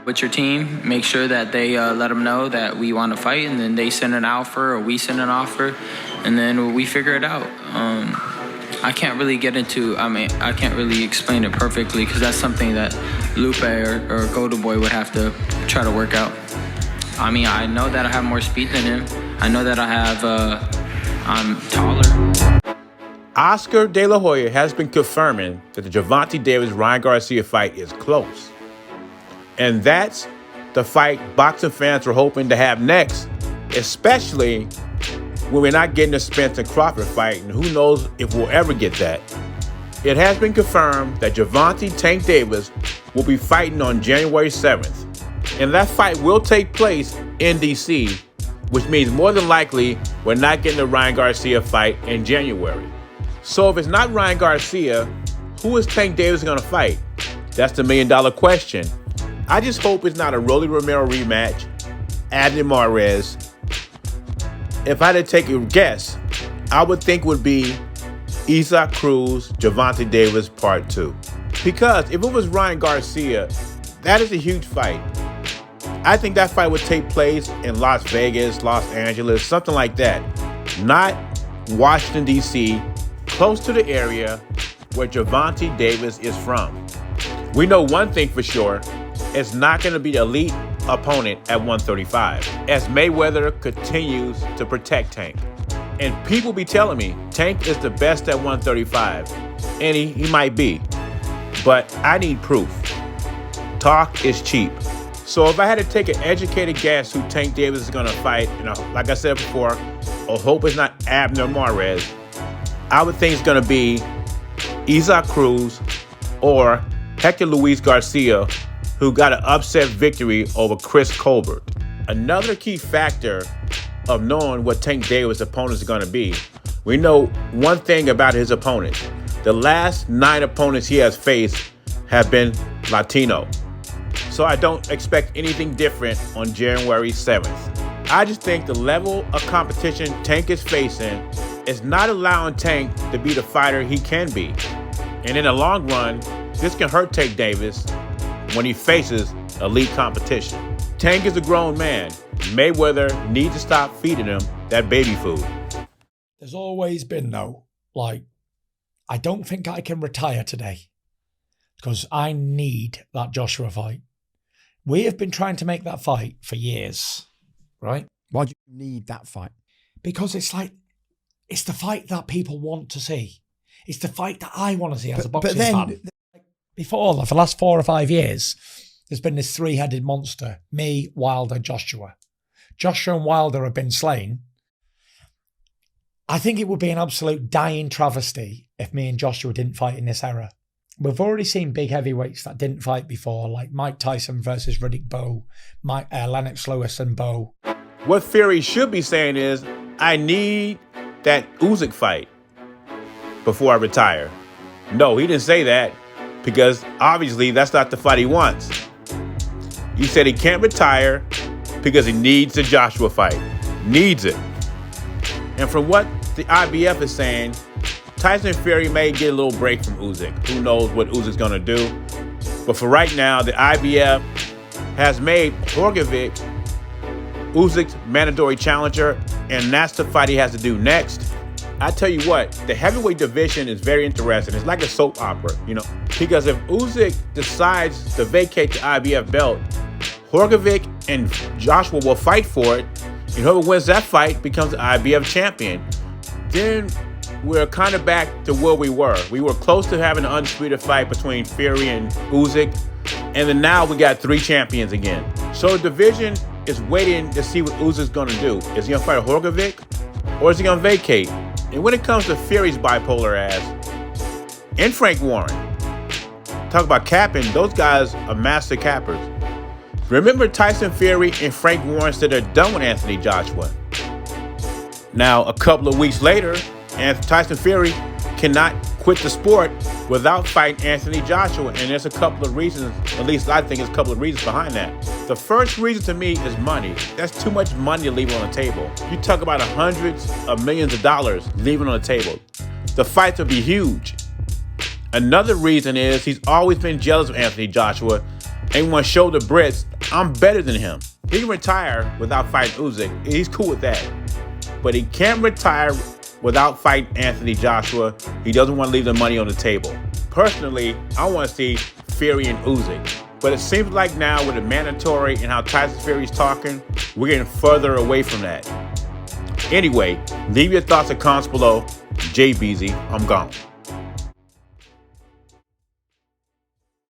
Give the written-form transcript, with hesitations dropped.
with your team, make sure that they let them know that we want to fight, and then they send an offer or we send an offer, and then we figure it out. I can't really I can't really explain it perfectly because that's something that Lupe or Golden Boy would have to try to work out. I mean, I know that I have more speed than him. I know that I'm taller. Oscar De La Hoya has been confirming that the Gervonta Davis-Ryan Garcia fight is close. And that's the fight boxing fans are hoping to have next, especially when we're not getting the Spence and Crawford fight, and who knows if we'll ever get that. It has been confirmed that Gervonta Tank Davis will be fighting on January 7th. And that fight will take place in D.C., which means more than likely we're not getting the Ryan Garcia fight in January. So if it's not Ryan Garcia, who is Tank Davis going to fight? That's the million-dollar question. I just hope it's not a Rolly Romero rematch, Abner Mares. If I had to take a guess, I would think would be Isaac Cruz, Gervonta Davis Part 2. Because if it was Ryan Garcia, that is a huge fight. I think that fight would take place in Las Vegas, Los Angeles, something like that. Not Washington, D.C., close to the area where Gervonta Davis is from. We know one thing for sure. It's not going to be the elite opponent at 135 as Mayweather continues to protect Tank. And people be telling me Tank is the best at 135. And he might be. But I need proof. Talk is cheap. So if I had to take an educated guess who Tank Davis is going to fight, like I said before, I hope it's not Abner Mares. I would think it's going to be Isaac Cruz or Hector Luis Garcia, who got an upset victory over Chris Colbert. Another key factor of knowing what Tank Davis' opponents are going to be, we know one thing about his opponents. The last 9 opponents he has faced have been Latino. So I don't expect anything different on January 7th. I just think the level of competition Tank is facing is not allowing Tank to be the fighter he can be. And in the long run, this can hurt Tank Davis when he faces elite competition. Tank is a grown man. Mayweather needs to stop feeding him that baby food. There's always been, though, I don't think I can retire today because I need that Joshua fight. We have been trying to make that fight for years, right? Why do you need that fight? Because it's the fight that people want to see. It's the fight that I want to see as a boxing fan. Before, for the last 4 or 5 years, there's been this 3-headed monster, me, Wilder, Joshua. Joshua and Wilder have been slain. I think it would be an absolute dying travesty if me and Joshua didn't fight in this era. We've already seen big heavyweights that didn't fight before, like Mike Tyson versus Riddick Bowe, Lennox Lewis and Bowe. What Fury should be saying is, I need that Usyk fight before I retire. No, he didn't say that because obviously that's not the fight he wants. He said he can't retire because he needs the Joshua fight. Needs it. And from what the IBF is saying, Tyson Fury may get a little break from Usyk. Who knows what Usyk's going to do. But for right now, the IBF has made Horgovic Usyk's mandatory challenger, and that's the fight he has to do next. I tell you what, the heavyweight division is very interesting. It's like a soap opera, because if Usyk decides to vacate the IBF belt, Horgovic and Joshua will fight for it, and whoever wins that fight becomes the IBF champion. Then we're kind of back to where we were. We were close to having an undisputed fight between Fury and Usyk, and then now we got 3 champions again. So the division is waiting to see what Usyk's going to do. Is he going to fight Horgovic, or is he going to vacate? And when it comes to Fury's bipolar ass, and Frank Warren, talk about capping, those guys are master cappers. Remember Tyson Fury and Frank Warren said they're done with Anthony Joshua. Now, a couple of weeks later, Tyson Fury cannot quit the sport without fighting Anthony Joshua. And there's a couple of reasons, at least I think there's a couple of reasons behind that. The first reason to me is money. That's too much money to leave on the table. You talk about hundreds of millions of dollars leaving on the table. The fights will be huge. Another reason is he's always been jealous of Anthony Joshua and want to show the Brits I'm better than him. He can retire without fighting Usyk. He's cool with that. But he can't retire without fighting Anthony Joshua. He doesn't want to leave the money on the table. Personally, I want to see Fury and Usyk. But it seems like now with the mandatory and how Tyson Fury's talking, we're getting further away from that. Anyway, leave your thoughts and comments below. JBZ, I'm gone.